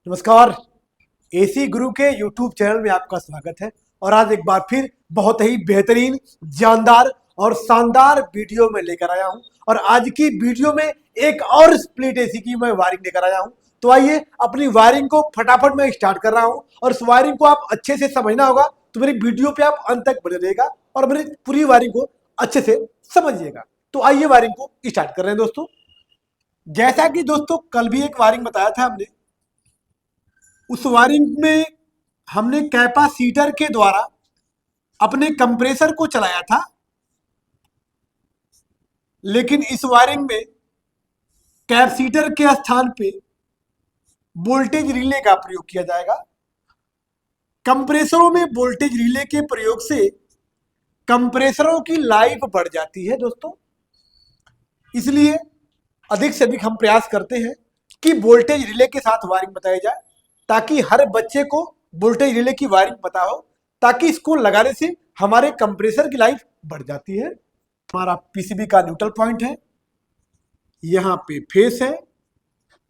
नमस्कार। एसी गुरु के YouTube channel में आपका स्वागत है। और आज एक बार फिर बहुत ही बेहतरीन, जानदार और शानदार वीडियो में लेकर आया हूं। और आज की वीडियो में एक और स्प्लिट एसी की मैं वायरिंग लेकर आया हूं। तो आइए अपनी वायरिंग को फटाफट मैं स्टार्ट कर रहा हूं। और इस वायरिंग को आप अच्छे से समझना होगा, तो मेरी वीडियो पे आप अंत तक बने रहिएगा और मेरी पूरी वायरिंग को अच्छे से समझिएगा। तो आइए वायरिंग को स्टार्ट कर रहे हैं दोस्तों। जैसा कि दोस्तों कल भी एक वायरिंग बताया था हमने, उस वायरिंग में हमने कैपेसिटर के द्वारा अपने कंप्रेसर को चलाया था। लेकिन इस वायरिंग में कैपेसिटर के स्थान पे वोल्टेज रिले का प्रयोग किया जाएगा। कंप्रेसरों में वोल्टेज रिले के प्रयोग से कंप्रेसरों की लाइफ बढ़ जाती है दोस्तों। इसलिए अधिक से अधिक हम प्रयास करते हैं कि वोल्टेज रिले के साथ वायरिंग बताई जाए, ताकि हर बच्चे को वोल्टेज रिले की वायरिंग पता हो, ताकि इसको लगाने से हमारे कंप्रेसर की लाइफ बढ़ जाती है। हमारा पीसीबी का न्यूट्रल पॉइंट है, यहाँ पे फेस है,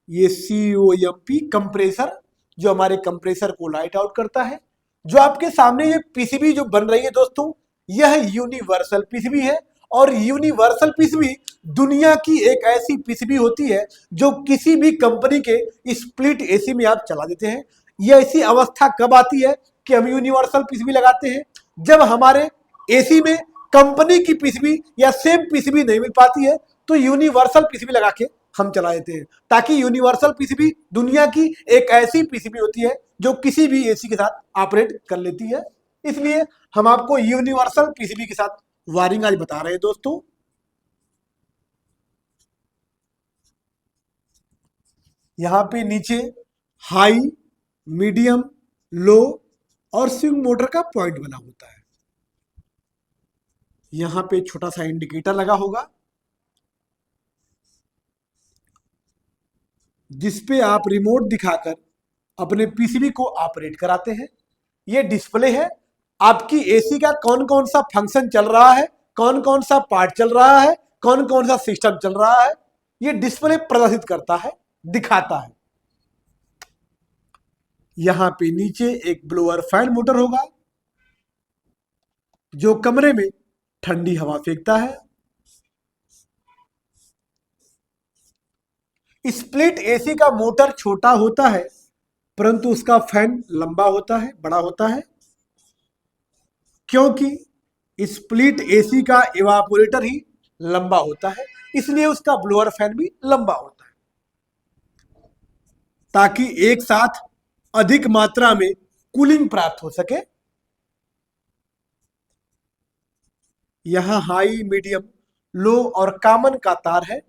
ये COMP कंप्रेसर जो हमारे कंप्रेसर को लाइट आउट करता है। जो आपके सामने ये पीसीबी जो बन रही है दोस्तों, यह यूनिवर्सल पीसीबी है। और यूनिवर्सल पीसीबी दुनिया की एक ऐसी पीसीबी होती है जो किसी भी कंपनी के स्प्लिट एसी में आप चला देते हैं। यह ऐसी अवस्था कब आती है कि हम यूनिवर्सल पीसीबी लगाते हैं? जब हमारे एसी में कंपनी की पीसीबी या सेम पीसीबी नहीं मिल पाती है, तो यूनिवर्सल पीसीबी लगा के हम चला देते हैं, ताकि यूनिवर्सल पीसीबी दुनिया की एक ऐसी पीसीबी होती है जो किसी भी एसी के साथ ऑपरेट कर लेती है। इसलिए हम आपको यूनिवर्सल पीसीबी के साथ वायरिंग आज बता रहे हैं दोस्तों। यहां पे नीचे हाई, मीडियम, लो और स्विंग मोटर का पॉइंट बना होता है। यहां पे छोटा सा इंडिकेटर लगा होगा, जिसपे आप रिमोट दिखाकर अपने पीसीबी को ऑपरेट कराते हैं। ये डिस्प्ले है आपकी एसी का, कौन कौन सा फंक्शन चल रहा है, कौन कौन सा पार्ट चल रहा है, कौन कौन सा सिस्टम चल रहा है, ये डिस्प्ले प्रदर्शित करता है, दिखाता है। यहां पे नीचे एक ब्लोअर फैन मोटर होगा, जो कमरे में ठंडी हवा फेंकता है। स्प्लिट एसी का मोटर छोटा होता है, परंतु उसका फैन लंबा होता है, बड़ा होता है, क्योंकि स्प्लिट एसी का इवापोरेटर ही लंबा होता है। इसलिए उसका ब्लोअर फैन भी लंबा होता है, ताकि एक साथ अधिक मात्रा में कूलिंग प्राप्त हो सके। यहां हाई, मीडियम, लो और कॉमन का तार है।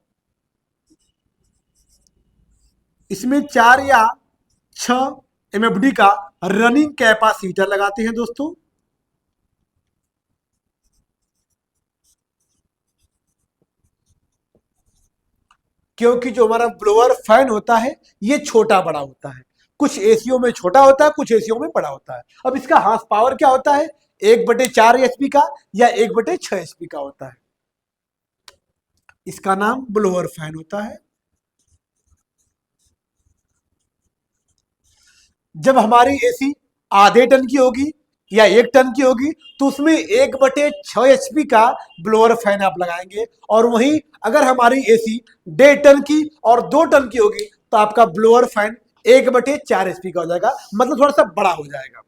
इसमें 4 या 6 MFD का रनिंग कैपेसिटर लगाते हैं दोस्तों। क्योंकि जो हमारा ब्लोअर फैन होता है ये छोटा बड़ा होता है, कुछ एसीओ में छोटा होता है, कुछ एसीओ में बड़ा होता है। अब इसका हार्स पावर क्या होता है? 1/4 HP का या 1/6 HP का होता है। इसका नाम ब्लोअर फैन होता है। जब हमारी एसी आधे टन की होगी या 1 टन की होगी, तो उसमें 1/6 HP का ब्लोअर फैन आप लगाएंगे। और वहीं अगर हमारी एसी 1.5 टन की और 2 टन की होगी, तो आपका ब्लोअर फैन 1/4 HP का हो जाएगा, मतलब थोड़ा सा बड़ा हो जाएगा।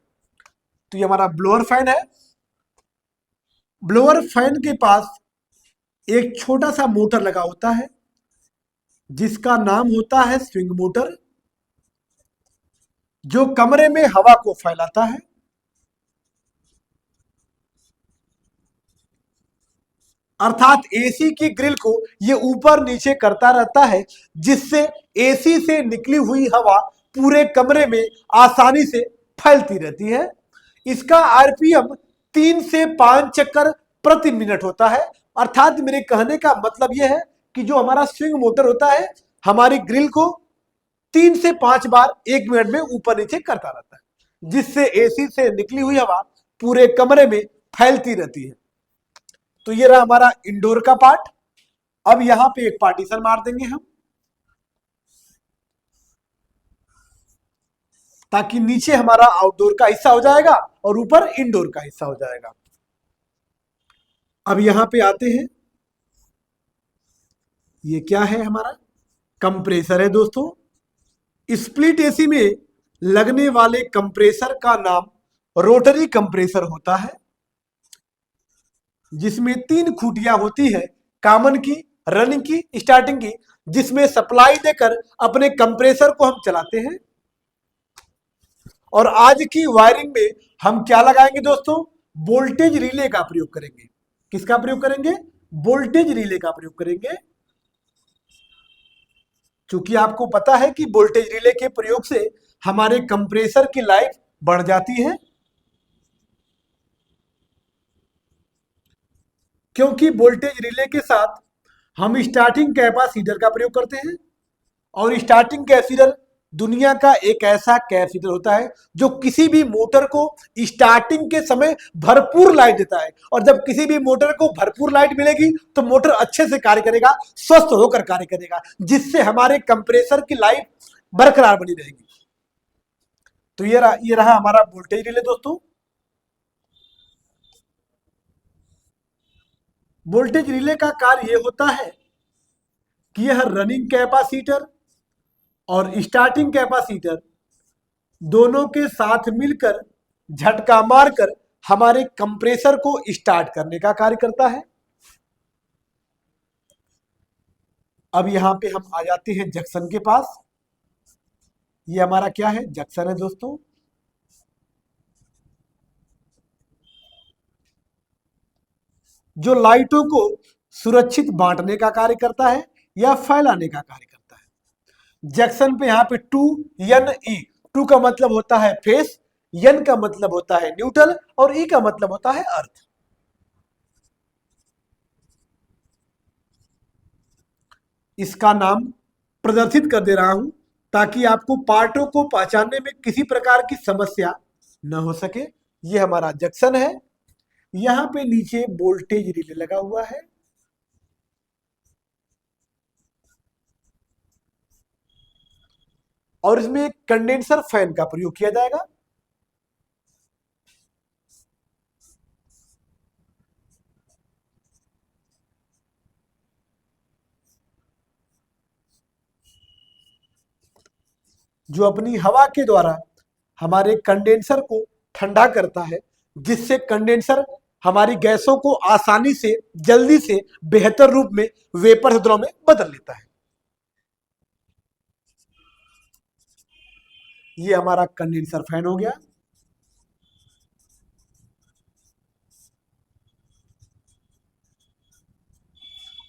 तो ये हमारा ब्लोअर फैन है। ब्लोअर फैन के पास एक छोटा सा मोटर लगा होता है, जिसका नाम होता है स्विंग मोटर, जो कमरे में हवा को फैलाता है। अर्थात एसी की ग्रिल को ये ऊपर नीचे करता रहता है, जिससे एसी से निकली हुई हवा पूरे कमरे में आसानी से फैलती रहती है। इसका आरपीएम 3 से 5 चक्कर प्रति मिनट होता है। अर्थात मेरे कहने का मतलब यह है कि जो हमारा स्विंग मोटर होता है, हमारी ग्रिल को 3 से 5 बार 1 मिनट में ऊपर नीचे करता रहता है, जिससे एसी से निकली हुई हवा पूरे कमरे में फैलती रहती है। तो ये रहा हमारा इंडोर का पार्ट। अब यहां पे एक पार्टीशन मार देंगे हम। ताकि नीचे हमारा आउटडोर का हिस्सा हो जाएगा और ऊपर इंडोर का हिस्सा हो जाएगा। अब यहां पे आते हैं, ये क्या है, हमारा कंप्रेसर है दोस्तों। स्प्लिट एसी में लगने वाले कंप्रेसर का नाम रोटरी कंप्रेसर होता है, जिसमें 3 खूंटियां होती है, कॉमन की, रनिंग की, स्टार्टिंग की, जिसमें सप्लाई देकर अपने कंप्रेसर को हम चलाते हैं। और आज की वायरिंग में हम क्या लगाएंगे दोस्तों, वोल्टेज रिले का प्रयोग करेंगे। किसका प्रयोग करेंगे, वोल्टेज रिले का प्रयोग करेंगे। क्योंकि आपको पता है कि वोल्टेज रिले के प्रयोग से हमारे कंप्रेसर की लाइफ बढ़ जाती है, क्योंकि वोल्टेज रिले के साथ हम स्टार्टिंग कैपेसिटर का प्रयोग करते हैं। और स्टार्टिंग कैपेसिटर दुनिया का एक ऐसा कैपेसिटर होता है जो किसी भी मोटर को स्टार्टिंग के समय भरपूर लाइट देता है। और जब किसी भी मोटर को भरपूर लाइट मिलेगी तो मोटर अच्छे से कार्य करेगा, स्वस्थ होकर कार्य करेगा, जिससे हमारे कंप्रेसर की लाइफ बरकरार बनी रहेगी। तो ये रहा हमारा वोल्टेज रिले दोस्तों। वोल्टेज रिले का कार्य यह होता है कि यह रनिंग कैपेसिटर और स्टार्टिंग कैपेसिटर दोनों के साथ मिलकर झटका मारकर हमारे कंप्रेसर को स्टार्ट करने का कार्य करता है। अब यहां पे हम आ जाते हैं जंक्शन के पास। ये हमारा क्या है, जंक्शन है दोस्तों। जो लाइटों को सुरक्षित बांटने का कार्य करता है या फैलाने का कार्य करता है। जंक्शन पे यहां पे 2 NE, 2 का मतलब होता है फेस, N का मतलब होता है न्यूट्रल और E का मतलब होता है अर्थ। इसका नाम प्रदर्शित कर दे रहा हूं ताकि आपको पार्टों को पहचानने में किसी प्रकार की समस्या न हो सके। यह हमारा जंक्शन है, यहां पे नीचे वोल्टेज रिले लगा हुआ है। और इसमें कंडेंसर फैन का प्रयोग किया जाएगा। जो अपनी हवा के द्वारा हमारे कंडेंसर को ठंडा करता है, जिससे कंडेंसर हमारी गैसों को आसानी से, जल्दी से, बेहतर रूप में वेपर द्रव में बदल लेता है। ये हमारा कंडेंसर फैन हो गया।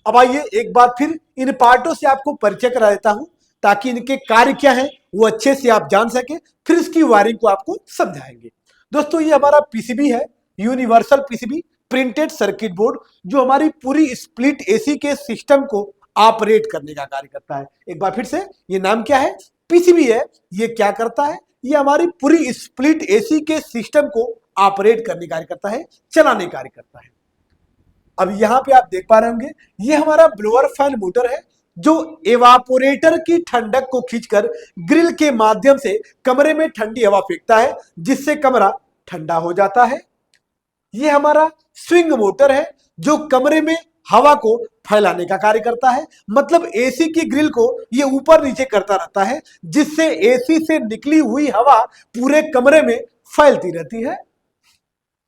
अब आइए एक बार फिर इन पार्टों से आपको परिचय करा देता हूं ताकि इनके कार्य क्या है वो अच्छे से आप जान सके, फिर इसकी वायरिंग को आपको समझाएंगे। दोस्तों ये हमारा पीसीबी है, universal PCB printed circuit board, जो हमारी पूरी स्प्लिट एसी के सिस्टम को ऑपरेट करने का कार्य करता है। एक बार फिर से, ये नाम क्या है, पीसीबी है। ये क्या करता है, ये हमारी पूरी स्प्लिट एसी के सिस्टम को ऑपरेट करने का कार्य करता है, चलाने का कार्य करता है। अब यहां पे आप देख पा रहे होंगे, ये हमारा ब्लोअर फैन मोटर है जो एवापोरेटर की ठंडक को खींचकर ग्रिल के माध्यम से कमरे में ठंडी हवा फेंकता है, जिससे कमरा ठंडा हो जाता है। ये हमारा स्विंग मोटर है जो कमरे में हवा को फैलाने का कार्य करता है। मतलब एसी की ग्रिल को ये ऊपर नीचे करता रहता है, जिससे एसी से निकली हुई हवा पूरे कमरे में फैलती रहती है।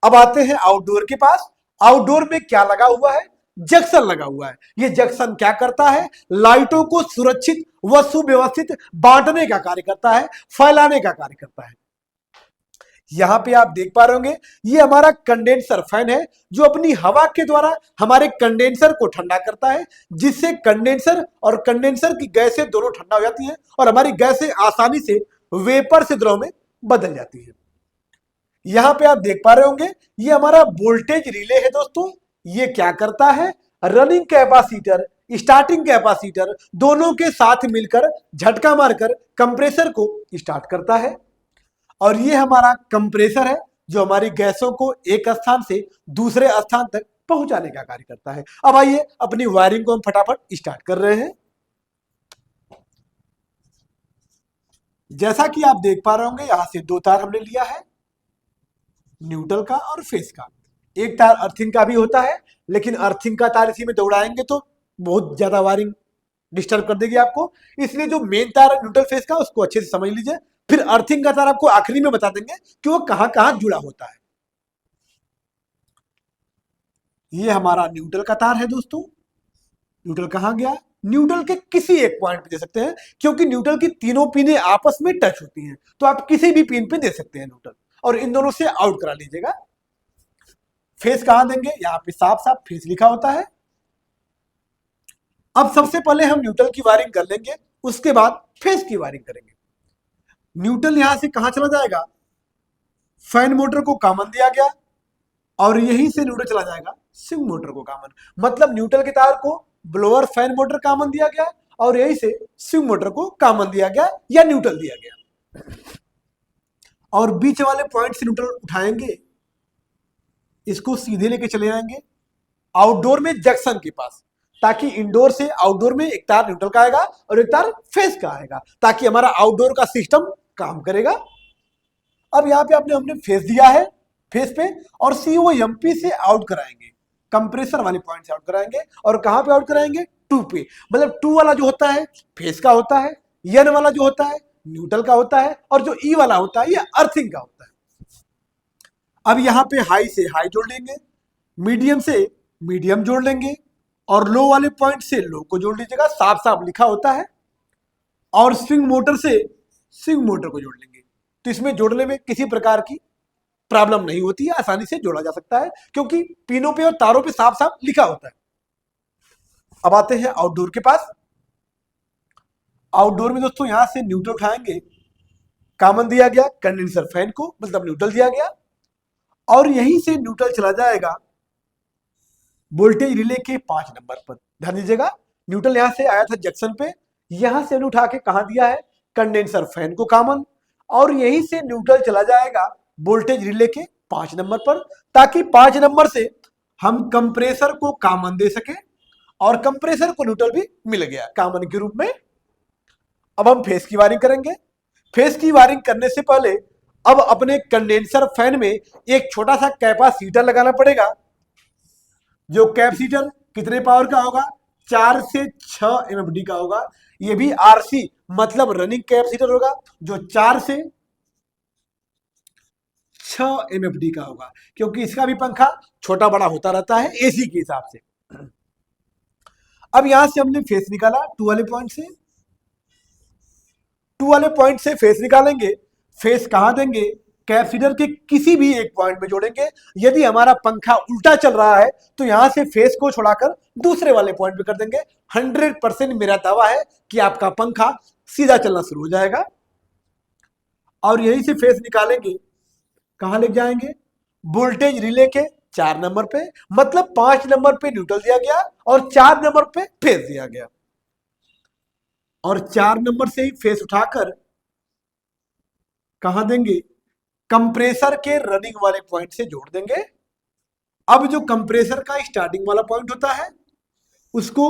अब आते हैं आउटडोर के पास। आउटडोर में क्या लगा हुआ है, जंक्शन लगा हुआ है। ये जंक्शन क्या करता है, लाइटों को सुरक्षित व सुव्यवस्थित बांटने का कार्य करता है, फैलाने का कार्य करता है। यहां पे आप देख पा रहे होंगे, ये हमारा कंडेंसर फैन है जो अपनी हवा के द्वारा हमारे कंडेंसर को ठंडा करता है, जिससे कंडेंसर और कंडेंसर की गैसें दोनों ठंडा हो जाती हैं और हमारी गैसें आसानी से वेपर से द्रव में बदल जाती है। यहां पे आप देख पा रहे होंगे, ये हमारा वोल्टेज रिले है दोस्तों। ये क्या करता है, रनिंग कैपेसिटर, स्टार्टिंग कैपेसिटर दोनों के साथ मिलकर झटका मारकर कंप्रेसर को स्टार्ट करता है। और ये हमारा कंप्रेसर है जो हमारी गैसों को एक स्थान से दूसरे स्थान तक पहुंचाने का कार्य करता है। अब आइए अपनी वायरिंग को हम फटाफट स्टार्ट कर रहे हैं। जैसा कि आप देख पा रहे होंगे यहां से दो तार हमने लिया है, न्यूट्रल का और फेस का। एक तार अर्थिंग का भी होता है, लेकिन अर्थिंग का तार इसी में दौड़ाएंगे तो बहुत ज्यादा वायरिंग डिस्टर्ब कर देगी आपको, इसलिए जो मेन तार है न्यूट्रल फेस का उसको अच्छे से समझ लीजिए। फिर अर्थिंग का तार आपको आखिरी में बता देंगे कि वो कहां कहां जुड़ा होता है। ये हमारा न्यूट्रल का तार है दोस्तों। न्यूट्रल कहां गया? न्यूट्रल के किसी एक पॉइंट पे दे सकते हैं, क्योंकि न्यूट्रल की तीनों पिनें आपस में टच होती हैं, तो आप किसी भी पिन पे दे सकते हैं न्यूट्रल, और इन दोनों से आउट करा लीजिएगा। फेस कहां देंगे? यहां पे साफ साफ फेस लिखा होता है। अब सबसे पहले हम न्यूट्रल की वायरिंग कर लेंगे, उसके बाद फेस की वायरिंग करेंगे। न्यूट्रल यहां से कहां चला जाएगा? फैन मोटर को कॉमन दिया गया, और यहीं से न्यूट्रल चला जाएगा स्विंग मोटर को कॉमन। मतलब न्यूट्रल के तार को ब्लोअर फैन मोटर कॉमन दिया गया, और यहीं से स्विंग मोटर को कॉमन दिया गया या न्यूट्रल दिया गया। और बीच वाले पॉइंट से न्यूट्रल उठाएंगे, इसको सीधे लेके चले जाएंगे आउटडोर में जंक्शन के पास, ताकि इंडोर से आउटडोर में एक तार न्यूट्रल का आएगा और एक तार फेस का आएगा, ताकि हमारा आउटडोर का सिस्टम काम करेगा। अब यहाँ पे हमने फेस दिया है, फेस पे, और COMP से आउट कराएंगे, कंप्रेसर वाले पॉइंट से आउट कराएंगे। और कहां पे आउट कराएंगे? 2 पे। मतलब 2 वाला जो होता है फेस का होता है, N वाला जो होता है न्यूट्रल का होता है, और जो E वाला होता है ये अर्थिंग का होता है। अब यहां पे हाई से हाई जोड़ लेंगे, मीडियम से मीडियम जोड़ लेंगे, और लो वाले पॉइंट से लो को जोड़ लीजिएगा, साफ साफ लिखा होता है। और स्विंग मोटर से स्विंग मोटर को जोड़ लेंगे, तो इसमें जोड़ने में किसी प्रकार की प्रॉब्लम नहीं होती है, आसानी से जोड़ा जा सकता है, क्योंकि पिनों पे और तारों पे साफ साफ लिखा होता है। अब आते हैं आउटडोर के पास। आउटडोर में दोस्तों यहां से न्यूट्रल उठाएंगे, कॉमन दिया गया कंडेंसर फैन को, मतलब न्यूट्रल दिया गया, और यहीं से न्यूट्रल चला जाएगा वोल्टेज रिले के 5 नंबर पर। ध्यान दीजिएगा, न्यूट्रल यहां से आया था जंक्शन पे, यहां से उठा के कहां दिया है? कंडेंसर फैन को कॉमन, और यहीं से न्यूट्रल चला जाएगा वोल्टेज रिले के 5 नंबर पर, ताकि 5 नंबर से हम कंप्रेसर को कॉमन दे सके, और कंप्रेसर को न्यूट्रल भी मिल गया कॉमन के रूप में। अब हम फेस की वायरिंग करेंगे। फेस की वायरिंग करने से पहले अब अपने कंडेंसर फैन में एक छोटा सा कैपेसिटर लगाना पड़ेगा। जो कैपेसिटर कितने पावर का होगा? 4 से 6 MFD का होगा। ये भी RC मतलब रनिंग कैपेसिटर होगा, जो 4 से 6 MFD का होगा, क्योंकि इसका भी पंखा छोटा बड़ा होता रहता है AC के हिसाब से। अब यहां से हमने फेस निकाला 2 वाले पॉइंट से, 2 वाले पॉइंट से फेस निकालेंगे। फेस कहां देंगे? कैपेसिटर के किसी भी एक पॉइंट में जोड़ेंगे। यदि हमारा पंखा उल्टा चल रहा है तो यहां से फेस को छोड़ाकर दूसरे वाले पॉइंट पे कर देंगे। 100% मेरा दावा है कि आपका पंखा सीधा चलना शुरू हो जाएगा। और यहीं से फेस निकालेंगे, कहां ले जाएंगे? वोल्टेज रिले के 4 नंबर पे, मतलब 5 नंबर पे न्यूट्रल दिया गया और 4 नंबर पे फेस दिया गया, और 4 नंबर से ही फेस उठाकर कहां देंगे? कंप्रेसर के रनिंग वाले पॉइंट से जोड़ देंगे। अब जो कंप्रेसर का स्टार्टिंग वाला पॉइंट होता है उसको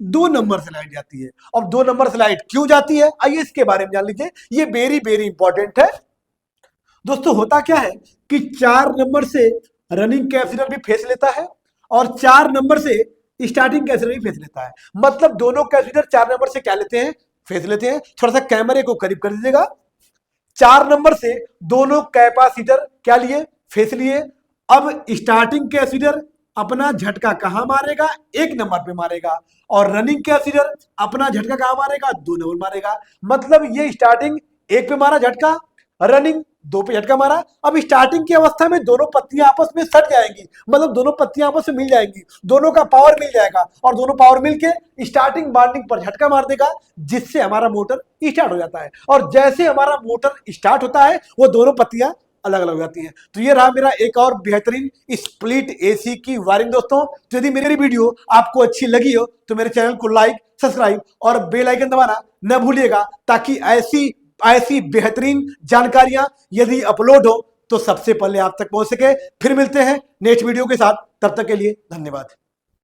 2 नंबर से लाइट जाती है। अब 2 नंबर से लाइट क्यों जाती है, आइए इसके बारे में जान लीजिए। ये वेरी वेरी इंपॉर्टेंट है दोस्तों। होता क्या है कि 4 नंबर से रनिंग कैपेसिटर भी फेस लेता है, और 4 नंबर से स्टार्टिंग कैपेसिटर भी फेस लेता है। मतलब दोनों कैपेसिटर 4 नंबर से क्या लेते हैं? फेस लेते हैं। थोड़ा सा कैमरे को करीब कर दीजिएगा। 4 नंबर से दोनों कैपेसिटर क्या लिए? फेस लिए। अब स्टार्टिंग कैपेसिटर अपना झटका कहां मारेगा? 1 नंबर पे मारेगा, और रनिंग कैपेसिटर अपना झटका कहां मारेगा? 2 नंबर मारेगा। मतलब ये स्टार्टिंग 1 पे मारा झटका, रनिंग 2 पे झटका मारा। अब स्टार्टिंग की अवस्था में दोनों पत्तियां आपस में सट जाएंगी, मतलब दोनों पत्तियां आपस में मिल जाएंगी, दोनों का पावर मिल जाएगा, और दोनों पावर मिलके स्टार्टिंग बाइंडिंग पर झटका मार देगा, जिससे हमारा मोटर स्टार्ट हो जाता है। और जैसे हमारा मोटर स्टार्ट होता है वो दोनों पत्तियां अलग अलग हो जाती हैं। तो ये रहा मेरा एक और बेहतरीन स्प्लिट AC की वायरिंग दोस्तों। तो यदि मेरी वीडियो आपको अच्छी लगी हो तो मेरे चैनल को लाइक, सब्सक्राइब और बेल आइकन दबाना न भूलिएगा, ताकि ऐसी बेहतरीन जानकारियां यदि अपलोड हो तो सबसे पहले आप तक पहुंच सके। फिर मिलते हैं नेक्स्ट वीडियो के साथ, तब तक के लिए धन्यवाद।